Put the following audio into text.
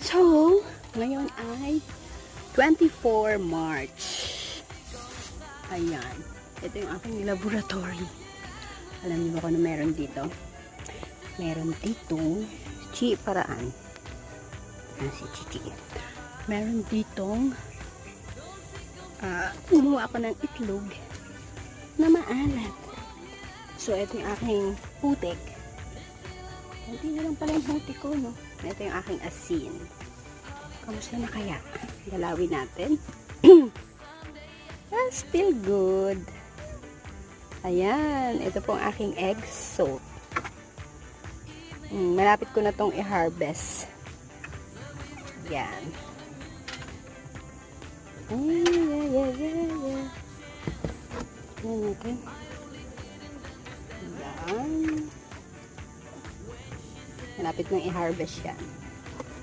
So, ngayon ay 24 March. Ayan. Ito yung aking laboratory. Alam niyo ba kung ano meron dito? Meron ditong paraan. Si Chichi. Meron ditong gumawa ako ng itlog na maalat. So, ito yung aking putik. Hindi na lang pala yung putik ko, no? Ito yung aking asin. Kamusta na kaya? Galawin natin. Still good. Ayan. Ito pong aking egg soap. Malapit ko na tong i-harvest. Yan. Yeah. Yan natin. Yan. Malapit nang i-harvest yan.